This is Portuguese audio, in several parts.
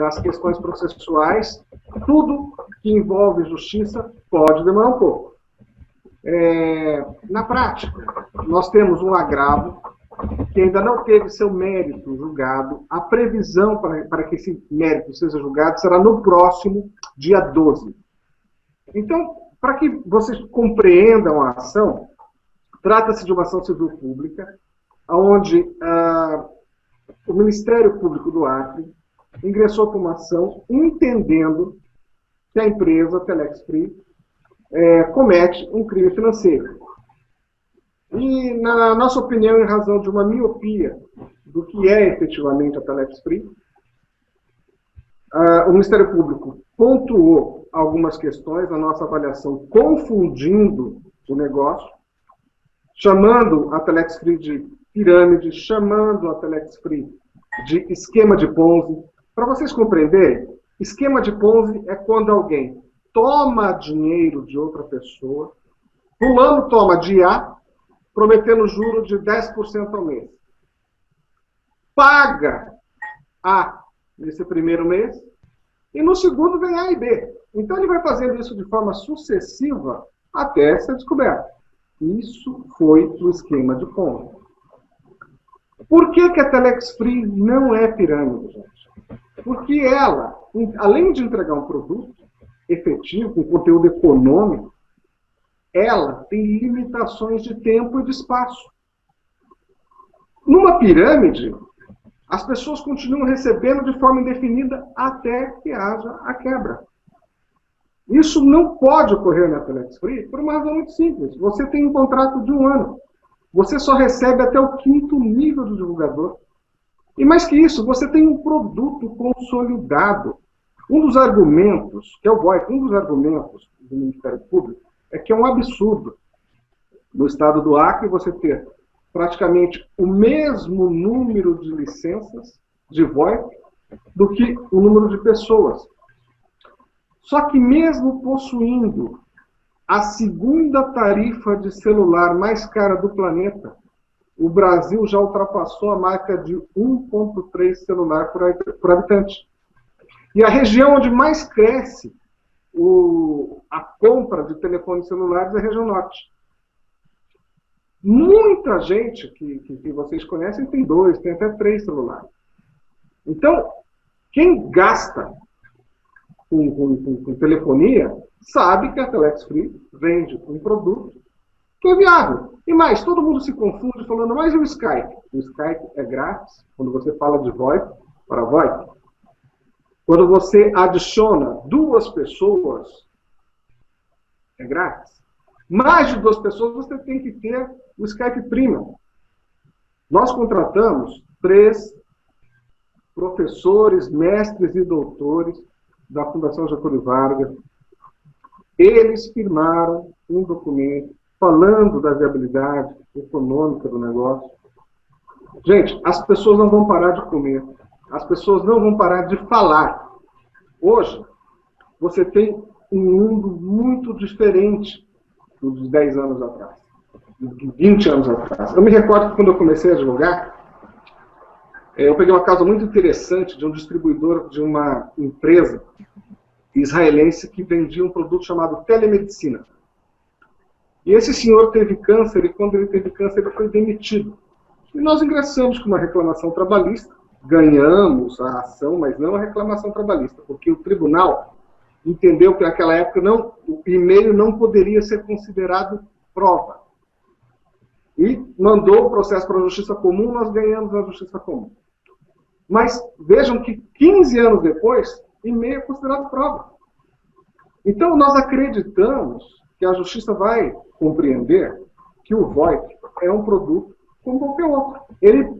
das questões processuais, tudo que envolve justiça pode demorar um pouco. Na prática, nós temos um agravo que ainda não teve seu mérito julgado. A previsão para que esse mérito seja julgado será no próximo dia 12. Então, para que vocês compreendam a ação, trata-se de uma ação civil pública, onde o Ministério Público do Acre ingressou com uma ação entendendo que a empresa Telex Free comete um crime financeiro. E, na nossa opinião, em razão de uma miopia do que é efetivamente a Telex Free, o Ministério Público pontuou algumas questões na nossa avaliação, confundindo o negócio, chamando a Telex Free de pirâmide, chamando a Telex Free de esquema de Ponzi. Para vocês compreenderem, esquema de Ponzi é quando alguém toma dinheiro de outra pessoa, fulano toma de A, prometendo juro de 10% ao mês. Paga A nesse primeiro mês, e no segundo vem A e B. Então ele vai fazendo isso de forma sucessiva até ser descoberto. Isso foi o esquema de Ponzi. Por que a Telex Free não é pirâmide, gente? Porque ela, além de entregar um produto efetivo, com conteúdo econômico, ela tem limitações de tempo e de espaço. Numa pirâmide, as pessoas continuam recebendo de forma indefinida até que haja a quebra. Isso não pode ocorrer na Telex Free por uma razão muito simples. Você tem um contrato de 1 ano. Você só recebe até o 5º nível do divulgador. E mais que isso, você tem um produto consolidado. Um dos argumentos, que é o VoIP, um dos argumentos do Ministério Público, é que é um absurdo no estado do Acre você ter praticamente o mesmo número de licenças de VoIP do que o número de pessoas. Só que mesmo possuindo a segunda tarifa de celular mais cara do planeta, o Brasil já ultrapassou a marca de 1,3 celular por habitante. E a região onde mais cresce a compra de telefones celulares é a região norte. Muita gente que vocês conhecem tem 2, tem até 3 celulares. Então, quem gasta com telefonia sabe que a Telex Free vende um produto que é viável. E mais, todo mundo se confunde falando, mas e o Skype? O Skype é grátis quando você fala de VoIP para VoIP. Quando você adiciona 2 pessoas, é grátis. Mais de 2 pessoas, você tem que ter o Skype Premium. Nós contratamos 3 professores, mestres e doutores da Fundação Getúlio Vargas. Eles firmaram um documento falando da viabilidade econômica do negócio. Gente, as pessoas não vão parar de comer. As pessoas não vão parar de falar. Hoje, você tem um mundo muito diferente dos 10 anos atrás, de 20 anos atrás. Eu me recordo que quando eu comecei a advogar, eu peguei uma causa muito interessante de um distribuidor de uma empresa israelense que vendia um produto chamado telemedicina. E esse senhor teve câncer, e quando ele teve câncer, ele foi demitido. E nós ingressamos com uma reclamação trabalhista, ganhamos a ação, mas não a reclamação trabalhista, porque o tribunal entendeu que naquela época o e-mail não poderia ser considerado prova. E mandou o processo para a Justiça Comum, nós ganhamos na Justiça Comum. Mas vejam que 15 anos depois, e-mail é considerado prova. Então nós acreditamos que a Justiça vai compreender que o VoIP é um produto como qualquer outro. Ele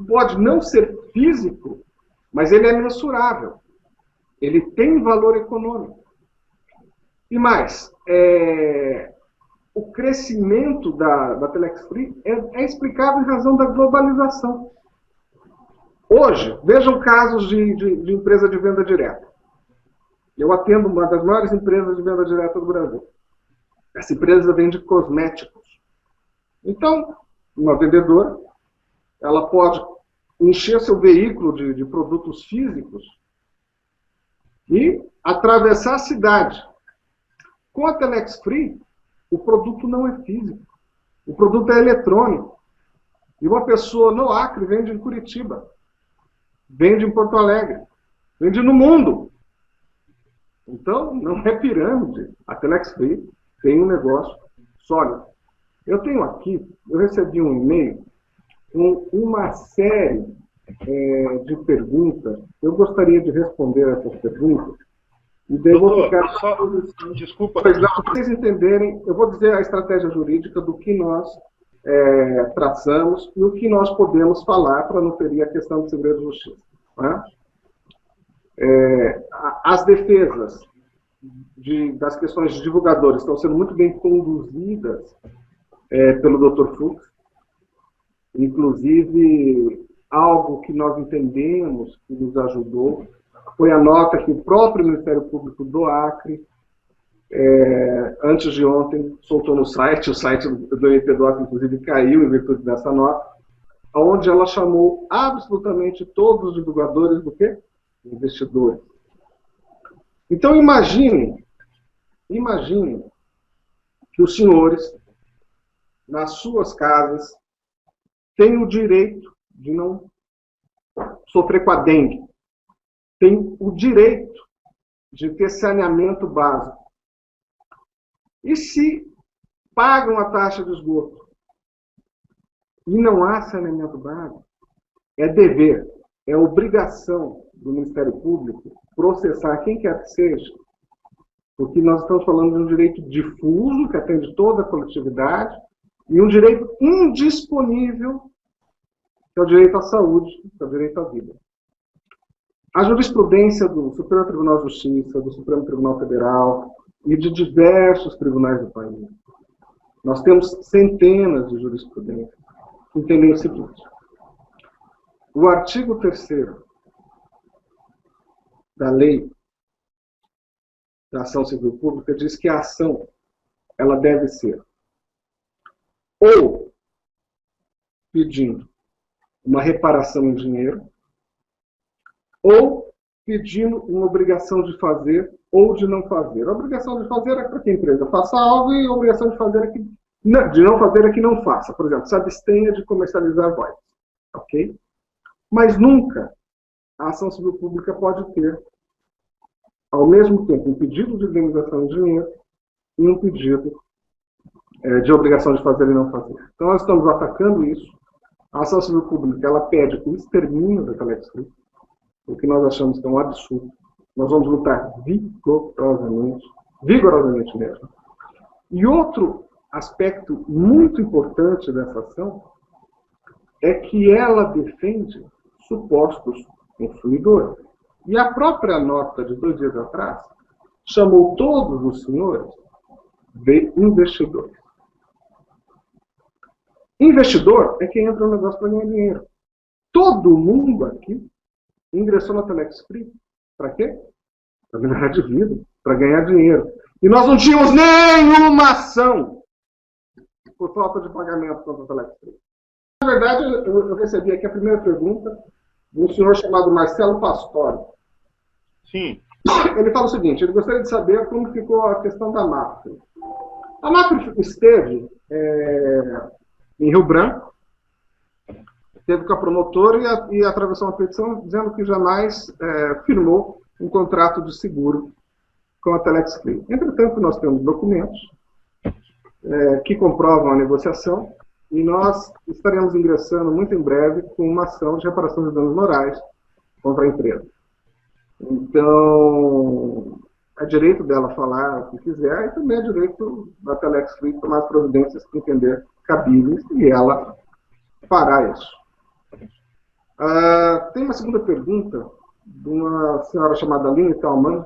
pode não ser físico, mas ele é mensurável. Ele tem valor econômico. E mais, o crescimento da Telex Free é explicável em razão da globalização. Hoje, vejam casos de empresa de venda direta. Eu atendo uma das maiores empresas de venda direta do Brasil. Essa empresa vende cosméticos. Então, uma vendedora, ela pode encher seu veículo de produtos físicos e atravessar a cidade. Com a Telex Free, o produto não é físico. O produto é eletrônico. E uma pessoa no Acre vende em Curitiba, vende em Porto Alegre, vende no mundo. Então, não é pirâmide. A Telex Free tem um negócio sólido. Eu tenho aqui, eu recebi um e-mail com uma série de perguntas. Eu gostaria de responder essas perguntas. E daí Doutor, ficar... desculpa. Para vocês entenderem, eu vou dizer a estratégia jurídica do que nós traçamos e o que nós podemos falar para não ferir a questão de segredo de justiça. Né? As defesas das questões de divulgadores estão sendo muito bem conduzidas pelo Dr. Fux. Inclusive, algo que nós entendemos que nos ajudou foi a nota que o próprio Ministério Público do Acre, antes de ontem, soltou no site, o site do MP do Acre, inclusive, caiu em virtude dessa nota, onde ela chamou absolutamente todos os divulgadores do quê? Investidores. Então, imaginem que os senhores, nas suas casas, têm o direito de não sofrer com a dengue, têm o direito de ter saneamento básico. E se pagam a taxa de esgoto e não há saneamento básico, é dever, é obrigação do Ministério Público processar quem quer que seja, porque nós estamos falando de um direito difuso, que atende toda a coletividade, e um direito indisponível, que é o direito à saúde, que é o direito à vida. A jurisprudência do Superior Tribunal de Justiça, do Supremo Tribunal Federal e de diversos tribunais do país, nós temos centenas de jurisprudências que entendem o seguinte: o artigo 3º da Lei da Ação Civil Pública diz que a ação ela deve ser ou pedindo uma reparação em dinheiro, ou pedindo uma obrigação de fazer ou de não fazer. A obrigação de fazer é para que a empresa faça algo e a obrigação de fazer é que de não fazer é que não faça. Por exemplo, se abstenha de comercializar voz. Ok? Mas nunca a ação civil pública pode ter, ao mesmo tempo, um pedido de indenização de dinheiro e um pedido de obrigação de fazer e não fazer. Então, nós estamos atacando isso. A ação civil pública ela pede o extermínio da Telex Free, o que nós achamos que é um absurdo. Nós vamos lutar vigorosamente mesmo. E outro aspecto muito importante dessa ação é que ela defende supostos consumidores. E a própria nota de 2 dias atrás chamou todos os senhores de investidores. Investidor é quem entra no negócio para ganhar dinheiro. Todo mundo aqui ingressou na Telex Free para quê? Para melhorar de vida, para ganhar dinheiro. E nós não tínhamos nenhuma ação por falta de pagamento contra a Telex Free. Na verdade, eu recebi aqui a primeira pergunta de um senhor chamado Marcelo Pastore. Sim. Ele fala o seguinte: ele gostaria de saber como ficou a questão da MAPFRE. A MAPFRE esteve em Rio Branco, esteve com a promotora e atravessou uma petição dizendo que jamais firmou um contrato de seguro com a Telex Free. Entretanto, nós temos documentos que comprovam a negociação e nós estaremos ingressando muito em breve com uma ação de reparação de danos morais contra a empresa. Então, é direito dela falar o que quiser e também é direito da Telex Free tomar as providências que entender cabíveis e ela fará isso. Tem uma segunda pergunta de uma senhora chamada Aline Talman,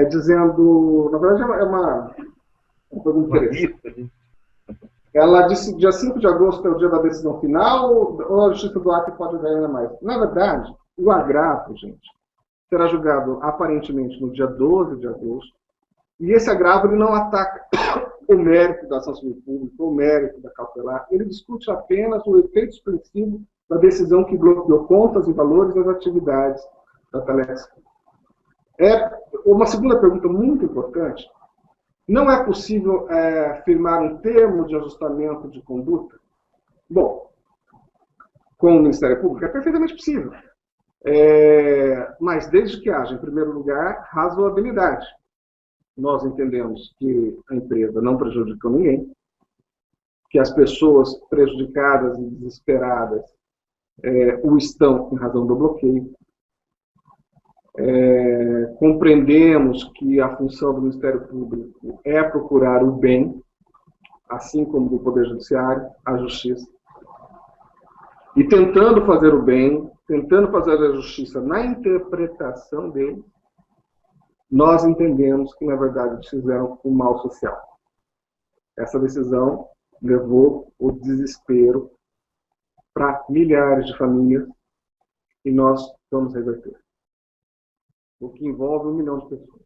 dizendo, na verdade é uma pergunta interessante. Ela disse que dia 5 de agosto é o dia da decisão final ou a Justiça do Acre pode ganhar ainda mais? Na verdade, o agravo, gente, será julgado aparentemente no dia 12 de agosto e esse agravo ele não ataca o mérito da ação civil pública, o mérito da cautelar, ele discute apenas o efeito expressivo da decisão que bloqueou contas e valores das atividades da Telex. Uma segunda pergunta muito importante. Não é possível firmar um termo de ajustamento de conduta? Bom, com o Ministério Público é perfeitamente possível. Mas desde que haja, em primeiro lugar, razoabilidade. Nós entendemos que a empresa não prejudicou ninguém, que as pessoas prejudicadas e desesperadas o estão em razão do bloqueio. Compreendemos que a função do Ministério Público é procurar o bem, assim como do Poder Judiciário, a justiça. E tentando fazer o bem, tentando fazer a justiça na interpretação dele, nós entendemos que, na verdade, eles fizeram um mal social. Essa decisão levou o desespero para milhares de famílias e nós vamos reverter. O que envolve 1 milhão de pessoas.